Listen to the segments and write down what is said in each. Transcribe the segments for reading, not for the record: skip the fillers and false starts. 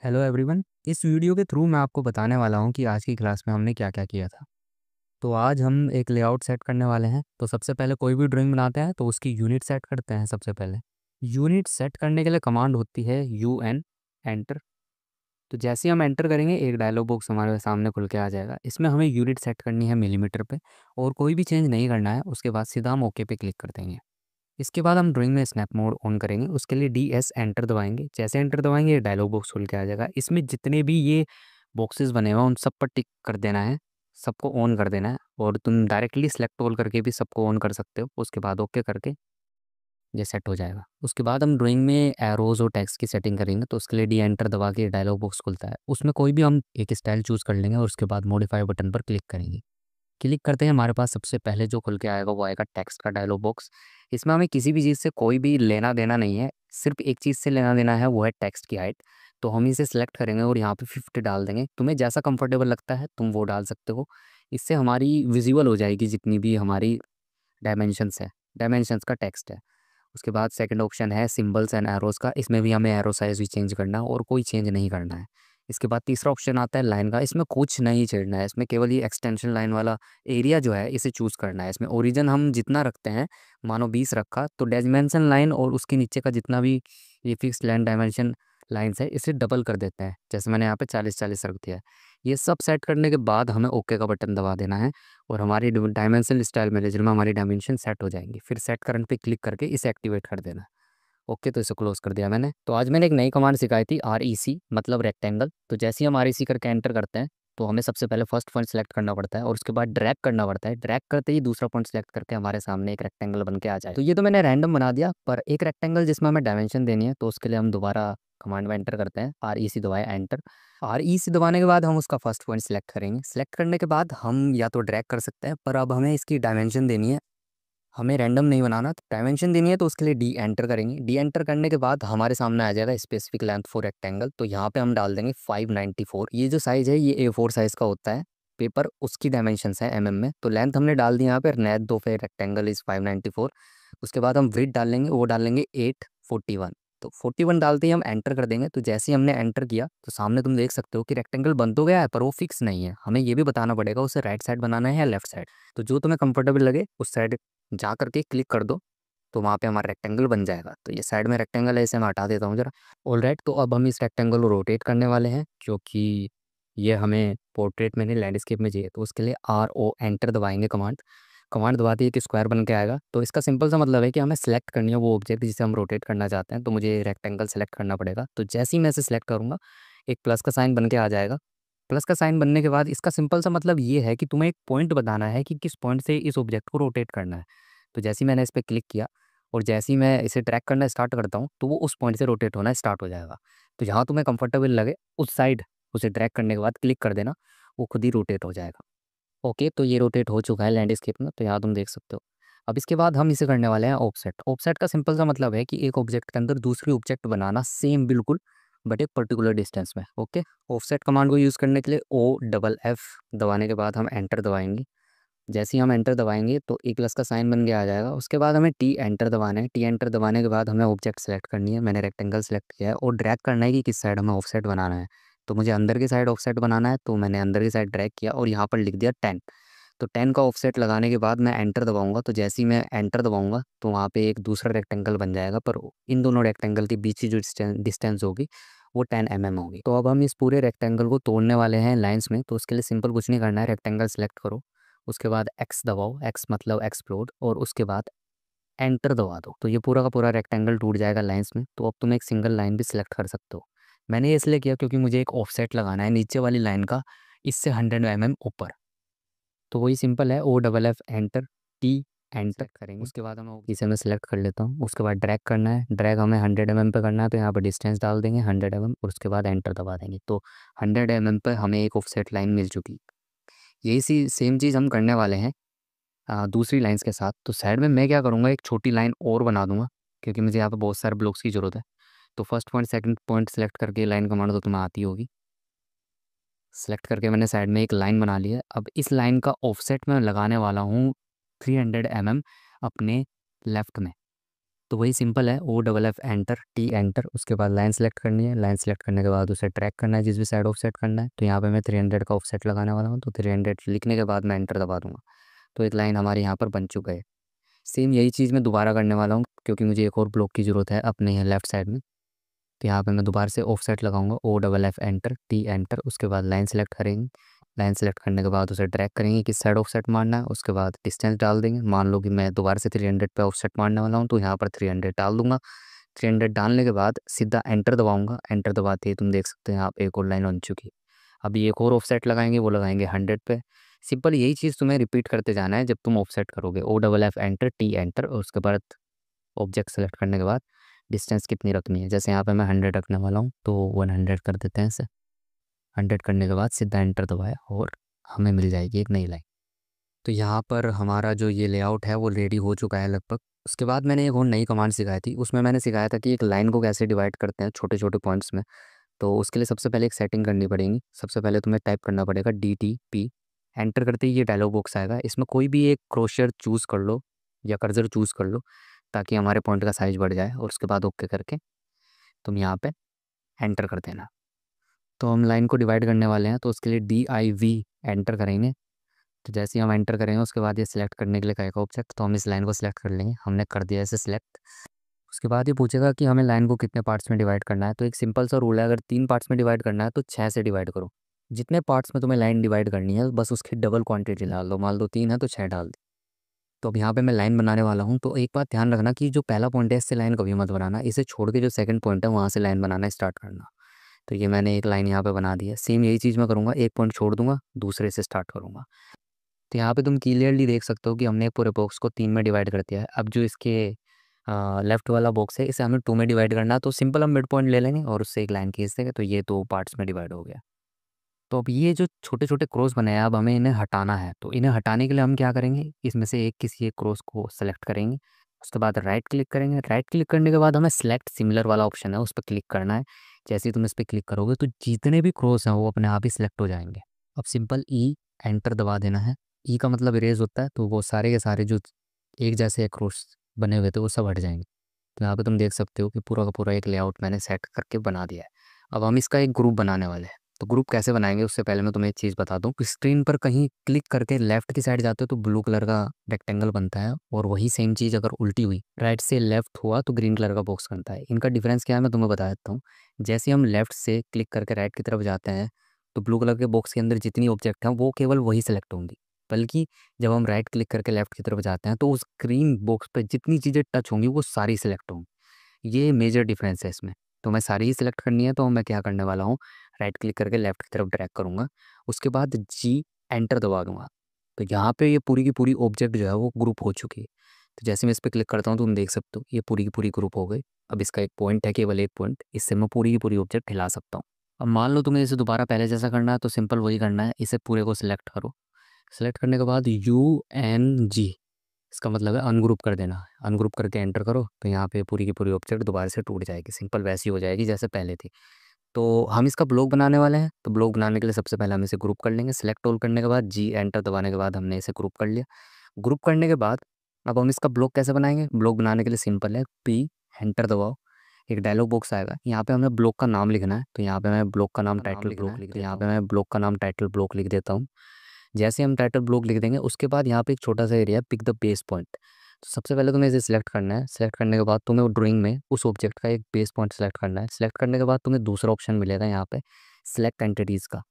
Hello everyone. इस video के through मैं आपको बताने वाला हूँ कि आज की क्लास में हमने क्या क्या किया था। तो आज हम एक लेआउट सेट करने वाले हैं। तो सबसे पहले कोई भी ड्राइंग बनाते हैं तो उसकी यूनिट सेट करते हैं। सबसे पहले यूनिट सेट करने के लिए कमांड होती है UN एंटर। तो जैसे ही हम एंटर करेंगे एक डायलॉग बॉक्स हमारे सामने खुल के आ जाएगा। इसमें हमें यूनिट सेट करनी है मिलीमीटर पे और कोई भी चेंज नहीं करना है। उसके बाद सीधा हम ओके पे क्लिक कर देंगे। इसके बाद हम ड्राइंग में स्नैप मोड ऑन करेंगे। उसके लिए DS एंटर दबाएंगे। जैसे एंटर दबाएंगे ये डायलॉग बॉक्स खुल के आ जाएगा। इसमें जितने भी ये बॉक्सेस बने हुए हैं उन सब पर टिक कर देना है, सबको ऑन कर देना है। और तुम डायरेक्टली सेलेक्ट ऑल करके भी सबको ऑन कर सकते हो। उसके बाद ओके करके ये सेट हो जाएगा। उसके बाद हम ड्राइंग में एरोज और टेक्स्ट की सेटिंग करेंगे। तो उसके लिए डी एंटर दबा के डायलॉग बॉक्स खुलता है। उसमें कोई भी हम एक स्टाइल चूज़ कर लेंगे और उसके बाद मॉडिफाई बटन पर क्लिक करेंगे। क्लिक करते हैं हमारे पास सबसे पहले जो खुल के आएगा वो आएगा टेक्स्ट का डायलॉग बॉक्स। इसमें हमें किसी भी चीज़ से कोई भी लेना देना नहीं है, सिर्फ एक चीज़ से लेना देना है, वो है टेक्स्ट की हाइट। तो हम इसे सिलेक्ट करेंगे और यहाँ पे 50 डाल देंगे। तुम्हें जैसा कंफर्टेबल लगता है तुम वो डाल सकते हो। इससे हमारी विजिबल हो जाएगी जितनी भी हमारी डायमेंशंस है, डायमेंशंस का टेक्स्ट है। उसके बाद सेकंड ऑप्शन है सिंबल्स एंड एरोस का। इसमें भी हमें एरो साइज भी चेंज करना है और कोई चेंज नहीं करना है। इसके बाद तीसरा ऑप्शन आता है लाइन का। इसमें कुछ नहीं छेड़ना है, इसमें केवल ये एक्सटेंशन लाइन वाला एरिया जो है इसे चूज़ करना है। इसमें ओरिजिन हम जितना रखते हैं, मानो 20 रखा तो डायमेंशन लाइन और उसके नीचे का जितना भी ये फिक्स लाइन डायमेंशन लाइन्स है इसे डबल कर देते हैं। जैसे मैंने यहाँ पे 40-40 रख दिया है। ये सब सेट करने के बाद हमें ओके का बटन दबा देना है और हमारी डायमेंशन स्टाइल मैनेजर में हमारी डायमेंशन सेट हो जाएंगी। फिर सेट करंट पे क्लिक करके इसे एक्टिवेट कर देना है। ओके, तो इसे क्लोज कर दिया मैंने। तो आज मैंने एक नई कमांड सिखाई थी REC मतलब रेक्टेंगल। तो जैसे ही हम REC करके एंटर करते हैं तो हमें सबसे पहले फर्स्ट पॉइंट सेलेक्ट करना पड़ता है और उसके बाद ड्रैग करना पड़ता है। ड्रैग करते ही दूसरा पॉइंट सेलेक्ट करके हमारे सामने एक रेक्टेंगल बन के आ जाए। तो ये तो मैंने रैंडम बना दिया, पर एक रेक्टेंगल जिसमें हमें डायमेंशन देनी है तो उसके लिए हम दोबारा कमांड में एंटर करते हैं। REC दबाए एंटर। REC दबाने के बाद हम उसका फर्स्ट पॉइंट सेलेक्ट करेंगे। सेलेक्ट करने के बाद हम या तो ड्रैग कर सकते हैं, पर अब हमें इसकी डायमेंशन देनी है, हमें रैंडम नहीं बनाना। तो डायमेंशन देनी है तो उसके लिए डी एंटर करेंगे। डी एंटर करने के बाद हमारे सामने आ जाएगा स्पेसिफिक लेंथ फॉर रेक्टेंगल। तो यहाँ पे हम डाल देंगे 594। ये जो साइज़ है ये A4 साइज़ का होता है पेपर, उसकी डायमेंशंस है mm में। तो लेंथ हमने डाल दी यहाँ पे नेट दो पे रेक्टेंगल इज़ 594। उसके बाद हम विड्थ डालेंगे, वो डालेंगे 841। तो 41 डालते ही हम एंटर कर देंगे। तो जैसे ही हमने एंटर किया तो सामने तुम देख सकते हो कि रेक्टेंगल बन तो गया है पर वो फिक्स नहीं है। हमें ये भी बताना पड़ेगा उसे राइट साइड बनाना है या लेफ्ट साइड। तो जो तुम्हें कंफर्टेबल लगे उस साइड जा करके क्लिक कर दो, तो वहाँ पे हमारा रेक्टेंगल बन जाएगा। तो ये साइड में रेक्टेंगल है, इसे मैं हटा देता हूँ ज़रा। ऑलराइट, तो अब हम इस रेक्टेंगल को रोटेट करने वाले हैं क्योंकि ये हमें पोर्ट्रेट में नहीं लैंडस्केप में चाहिए। तो उसके लिए RO एंटर दबाएंगे। कमांड कमांड दबाते ही एक स्क्वायर बन के आएगा। तो इसका सिंपल सा मतलब है कि हमें सेलेक्ट करनी है वो ऑब्जेक्ट जिसे हम रोटेट करना चाहते हैं। तो मुझे रेक्टेंगल सेलेक्ट करना पड़ेगा। तो जैसे ही मैं इसे सेलेक्ट करूँगा एक प्लस का साइन बन के आ जाएगा। प्लस का साइन बनने के बाद इसका सिंपल सा मतलब ये है कि तुम्हें एक पॉइंट बताना है कि किस पॉइंट से इस ऑब्जेक्ट को रोटेट करना है। तो जैसे ही मैंने इस पर क्लिक किया और जैसे ही मैं इसे ट्रैक करना स्टार्ट करता हूँ तो वो उस पॉइंट से रोटेट होना स्टार्ट हो जाएगा। तो जहाँ तुम्हें कंफर्टेबल लगे उस साइड उसे ट्रैक करने के बाद क्लिक कर देना, वो खुद ही रोटेट हो जाएगा। ओके, तो ये रोटेट हो चुका है लैंडस्केप में, तो यहाँ तुम देख सकते हो। अब इसके बाद हम इसे करने वाले हैं ऑफसेट। ऑफसेट का सिंपल सा मतलब है कि एक ऑब्जेक्ट के अंदर दूसरी ऑब्जेक्ट बनाना सेम बिल्कुल, बट एक पर्टिकुलर डिस्टेंस में। ओके, ऑफसेट कमांड को यूज़ करने के लिए OFF दबाने के बाद हम एंटर दबाएंगे। जैसे ही हम एंटर दबाएंगे तो एक प्लस का साइन बन के आ जाएगा। उसके बाद हमें T एंटर दबाना है। T एंटर दबाने के बाद हमें ऑब्जेक्ट सेलेक्ट करनी है। मैंने रेक्टेंगल सेलेक्ट किया है और ड्रैग करना है कि किस साइड हमें ऑफसेट बनाना है। तो मुझे अंदर की साइड ऑफसेट बनाना है, तो मैंने अंदर की साइड ड्रैग किया और यहाँ पर लिख दिया 10। तो 10 का ऑफसेट लगाने के बाद मैं एंटर दबाऊंगा। तो जैसे ही मैं एंटर दबाऊंगा तो वहाँ पे एक दूसरा रेक्टेंगल बन जाएगा, पर इन दोनों रेक्टेंगल के बीच की जो डिस्टेंस होगी वो 10 mm होगी। तो अब हम इस पूरे रेक्टेंगल को तोड़ने वाले हैं लाइंस में। तो उसके लिए सिंपल कुछ नहीं करना है, रेक्टेंगल सेलेक्ट करो, उसके बाद X दबाओ, X मतलब एक्सप्लोड, और उसके बाद एंटर दबा दो। तो ये पूरा का पूरा रेक्टेंगल टूट जाएगा लाइंस में। तो अब तुम एक सिंगल लाइन भी सिलेक्ट कर सकते हो। मैंने ये इसलिए किया क्योंकि मुझे एक ऑफसेट लगाना है नीचे वाली लाइन का, इससे 100 mm ऊपर। तो वही सिंपल है, OFF एंटर, T एंटर करेंगे। उसके बाद हम इसे मैं सिलेक्ट कर लेता हूँ। उसके बाद ड्रैग करना है, ड्रैग हमें 100 mm पे करना है। तो यहाँ पर डिस्टेंस डाल देंगे 100 mm और उसके बाद एंटर दबा देंगे। तो 100 mm पे हमें एक ऑफसेट लाइन मिल चुकी। यही सी सेम चीज़ हम करने वाले हैं दूसरी लाइंस के साथ। तो साइड में मैं क्या करूँगा, एक छोटी लाइन और बना दूंगा क्योंकि मुझे यहाँ पे बहुत सारे ब्लॉक्स की ज़रूरत है। तो first point second point select करके लाइन कमांड तो तुम्हें आती होगी। सेलेक्ट करके मैंने साइड में एक लाइन बना ली है। अब इस लाइन का ऑफसेट मैं लगाने वाला हूँ 300 mm अपने लेफ़्ट में। तो वही सिंपल है, O double F enter T enter, उसके बाद लाइन सेलेक्ट करनी है। लाइन सेलेक्ट करने के बाद उसे ट्रैक करना है जिस भी साइड ऑफसेट करना है। तो यहाँ पे मैं 300 का ऑफसेट लगाने वाला हूँ, तो 300 लिखने के बाद मैं एंटर दबा दूंगा। तो एक लाइन हमारे यहाँ पर बन चुका है। सेम यही चीज़ मैं दोबारा करने वाला हूँ क्योंकि मुझे एक और ब्लॉक की ज़रूरत है अपने यहाँ लेफ्ट साइड में। तो यहाँ पे मैं दोबारा से ऑफसेट लगाऊंगा, O double F enter T enter, उसके बाद लाइन सेलेक्ट करेंगे। लाइन सेलेक्ट करने के बाद उसे ड्रैग करेंगे किस साइड ऑफसेट मारना है, उसके बाद डिस्टेंस डाल देंगे। मान लो कि मैं दोबारा से 300 पे ऑफसेट मारने वाला हूँ, तो यहाँ पर 300 डाल दूंगा। 300 डालने के बाद सीधा एंटर दबाऊंगा। एंटर दबाते ही तुम देख सकते हैं आप एक और लाइन बन चुकी है। अभी एक और ऑफसेट लगाएंगे, वो लगाएंगे 100 पे। सिंपल यही चीज़ तुम्हें रिपीट करते जाना है जब तुम ऑफसेट करोगे, O double F enter T enter, और उसके बाद ऑब्जेक्ट सेलेक्ट करने के बाद डिस्टेंस कितनी रखनी है। जैसे यहाँ पे मैं 100 रखने वाला हूँ, तो 100 कर देते हैं इसे। 100 करने के बाद सीधा एंटर दबाया और हमें मिल जाएगी एक नई लाइन। तो यहाँ पर हमारा जो ये लेआउट है वो रेडी हो चुका है लगभग। उसके बाद मैंने एक और नई कमांड सिखाई थी, उसमें मैंने सिखाया था कि एक लाइन को कैसे डिवाइड करते हैं छोटे छोटे पॉइंट्स में। तो उसके लिए सबसे पहले एक सेटिंग करनी पड़ेगी। सबसे पहले तुम्हें टाइप करना पड़ेगा DTP। एंटर करते ही ये डायलॉग बॉक्स आएगा, इसमें कोई भी एक क्रोशर चूज़ कर लो या कर्सर चूज़ कर लो ताकि हमारे पॉइंट का साइज़ बढ़ जाए, और उसके बाद ओके करके तुम यहाँ पे एंटर कर देना। तो हम लाइन को डिवाइड करने वाले हैं, तो उसके लिए DIV एंटर करेंगे। तो जैसे ही हम एंटर करेंगे उसके बाद ये सिलेक्ट करने के लिए कहेगा ऑब्जेक्ट, तो हम इस लाइन को सिलेक्ट कर लेंगे। हमने कर दिया इसे सिलेक्ट। उसके बाद ये पूछेगा कि हमें लाइन को कितने पार्ट्स में डिवाइड करना है। तो एक सिंपल सा रूल है, अगर 3 पार्ट्स में डिवाइड करना है तो 6 से डिवाइड करो। जितने पार्ट्स में तुम्हें लाइन डिवाइड करनी है बस उसकी डबल क्वांटिटी डाल दो। मान लो 3 है तो 6 डाल दी। तो अब यहाँ पे मैं लाइन बनाने वाला हूँ, तो एक बात ध्यान रखना कि जो पहला पॉइंट है इससे लाइन कभी मत बनाना, इसे छोड़ के जो सेकंड पॉइंट है वहाँ से लाइन बनाना स्टार्ट करना। तो ये मैंने एक लाइन यहाँ पे बना दी है। सेम यही चीज़ मैं करूँगा, एक पॉइंट छोड़ दूंगा, दूसरे से स्टार्ट करूँगा। तो यहाँ पे तुम क्लियरली देख सकते हो कि हमने पूरे बॉक्स को 3 में डिवाइड कर दिया है। अब जो इसके लेफ्ट वाला बॉक्स है इसे हमें 2 में डिवाइड करना है, तो सिंपल हम मिड पॉइंट ले लेंगे और उससे एक लाइन खींच देंगे, तो ये 2 पार्ट्स में डिवाइड हो गया। तो अब ये जो छोटे छोटे क्रॉस बने हैं अब हमें इन्हें हटाना है। तो इन्हें हटाने के लिए हम क्या करेंगे, इसमें से एक किसी एक क्रॉस को सेलेक्ट करेंगे। उसके बाद राइट क्लिक करेंगे। राइट क्लिक करने के बाद हमें सेलेक्ट सिमिलर वाला ऑप्शन है उस पर क्लिक करना है। जैसे ही तुम इस पर क्लिक करोगे तो जितने भी क्रॉस हैं वो अपने आप ही सिलेक्ट हो जाएंगे। अब सिंपल एंटर दबा देना है। का मतलब इरेज होता है, तो वो सारे के सारे जो एक जैसे क्रॉस बने हुए थे वो सब हट जाएंगे। तो यहाँ पे तुम देख सकते हो कि पूरा का पूरा एक लेआउट मैंने सेट करके बना दिया है। अब हम इसका एक ग्रुप बनाने वाले हैं। तो ग्रुप कैसे बनाएंगे उससे पहले मैं तुम्हें एक चीज़ बता दूं कि स्क्रीन पर कहीं क्लिक करके लेफ्ट की साइड जाते हो तो ब्लू कलर का रेक्टेंगल बनता है, और वही सेम चीज़ अगर उल्टी हुई राइट से लेफ्ट हुआ तो ग्रीन कलर का बॉक्स बनता है। इनका डिफरेंस क्या है मैं तुम्हें बता देता हूँ। जैसे हम लेफ्ट से क्लिक करके राइट की तरफ जाते हैं तो ब्लू कलर के बॉक्स के अंदर जितनी ऑब्जेक्ट हैं वो केवल वही सेलेक्ट होंगी, बल्कि जब हम राइट क्लिक करके लेफ्ट की तरफ जाते हैं तो उस ग्रीन बॉक्स पे जितनी चीज़ें टच होंगी वो सारी सिलेक्ट होंगी। ये मेजर डिफरेंस है इसमें। तो मैं सारी ही सिलेक्ट करनी है, तो मैं क्या करने वाला हूँ, राइट क्लिक करके लेफ्ट की तरफ ड्रैग करूँगा। उसके बाद एंटर दबा दूंगा। तो यहाँ पे ये पूरी की पूरी ऑब्जेक्ट जो है वो ग्रुप हो चुकी है। तो जैसे मैं इस पर क्लिक करता हूँ तो तुम देख सकते हो ये पूरी की पूरी ग्रुप हो गई। अब इसका एक पॉइंट है, केवल एक पॉइंट, इससे मैं पूरी की पूरी ऑब्जेक्ट हिला सकता हूँ। अब मान लो तुम्हें इसे दोबारा पहले जैसा करना है तो सिंपल वही करना है, इसे पूरे को सिलेक्ट करो। सेलेक्ट करने के बाद UNG, इसका मतलब है अनग्रुप कर देना। अनग्रुप करके एंटर करो तो यहाँ पे पूरी की पूरी ऑब्जेक्ट दोबारा से टूट जाएगी, सिंपल वैसी हो जाएगी जैसे पहले थी। तो हम इसका ब्लॉक बनाने वाले हैं, तो ब्लॉक बनाने के लिए सबसे पहले हम इसे ग्रुप कर लेंगे। सेलेक्ट ऑल करने के बाद एंटर दबाने के बाद हमने इसे ग्रुप कर लिया। ग्रुप करने के बाद अब हम इसका ब्लॉक कैसे बनाएंगे, ब्लॉक बनाने के लिए सिंपल है, एंटर दबाओ। एक डायलॉग बॉक्स आएगा, यहाँ पे हमें ब्लॉक का नाम लिखना है। तो यहाँ पे मैं ब्लॉक का नाम टाइटल ब्लॉक लिख, तो यहाँ पे मैं ब्लॉक का नाम टाइटल ब्लॉक लिख देता हूँ। जैसे हम टाइटल ब्लॉक लिख देंगे उसके बाद यहाँ पे एक छोटा सा area pick the base point. तो सबसे पहले तुम्हें इसे सिलेक्ट करना है। सिलेक्ट करने के बाद तुम्हें ड्राइंग में उस ऑब्जेक्ट का एक बेस पॉइंट सेलेक्ट करना है। सिलेक्ट करने के बाद तुम्हें दूसरा ऑप्शन मिलेगा यहाँ पे सिलेक्ट एंटिटीज़ का।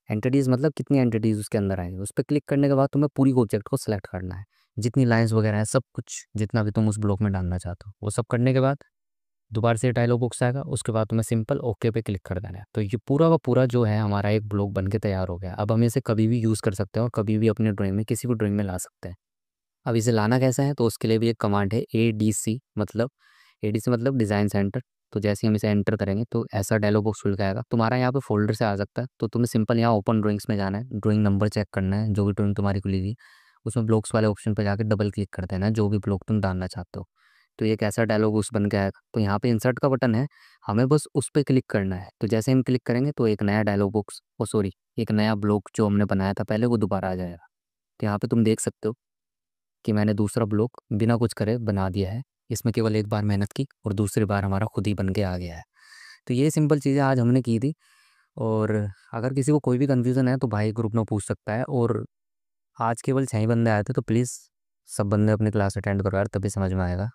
एंटिटीज़ मतलब कितनी एंटिटीज़ उसके अंदर आएंगी। उस पर क्लिक करने के बाद तुम्हें पूरी ऑब्जेक्ट को सिलेक्ट करना है, जितनी लाइंस वगैरह है सब कुछ, जितना भी तुम उस ब्लॉक में डालना चाहते हो वो सब करने के बाद दोबारा से डायलॉग बॉक्स आएगा। उसके बाद तुम्हें सिंपल ओके पे क्लिक कर देना है। तो ये पूरा का पूरा जो है हमारा एक ब्लॉक बन के तैयार हो गया। अब हम इसे कभी भी यूज़ कर सकते हैं और कभी भी अपने ड्राइंग में किसी भी ड्राइंग में ला सकते हैं। अब इसे लाना कैसा है, तो उसके लिए भी एक कमांड है ADC, मतलब ADC मतलब डिज़ाइन सेंटर। तो जैसे ही हम इसे एंटर करेंगे तो ऐसा डायलॉग बॉक्स खुल जाएगा। तुम्हारा यहाँ पे फोल्डर से आ सकता है, तो तुम्हें सिंपल यहाँ ओपन ड्राइंग्स में जाना है, ड्राइंग नंबर चेक करना है, जो भी ड्राइंग तुम्हारी खुली थी उसमें ब्लॉक्स वाले ऑप्शन पर जाकर डबल क्लिक कर देना है जो भी ब्लॉक तुम डालना चाहते हो। तो ये कैसा डायलॉग बॉक्स बन के आएगा। तो यहाँ पे इंसर्ट का बटन है, हमें बस उस पर क्लिक करना है। तो जैसे हम क्लिक करेंगे तो एक नया डायलॉग बॉक्स, ओ सॉरी, एक नया ब्लॉक जो हमने बनाया था पहले वो दोबारा आ जाएगा। तो यहाँ पे तुम देख सकते हो कि मैंने दूसरा ब्लॉक बिना कुछ करे बना दिया है। इसमें केवल एक बार मेहनत की और दूसरी बार हमारा खुद ही बन के आ गया है। तो ये सिंपल चीज़ें आज हमने की थी। और अगर किसी को कोई भी कन्फ्यूज़न है तो भाई ग्रुप में पूछ सकता है। और आज केवल 6 ही बंदे आए थे, तो प्लीज़ सब बंदे अपनी क्लास अटेंड करो यार, तभी समझ में आएगा।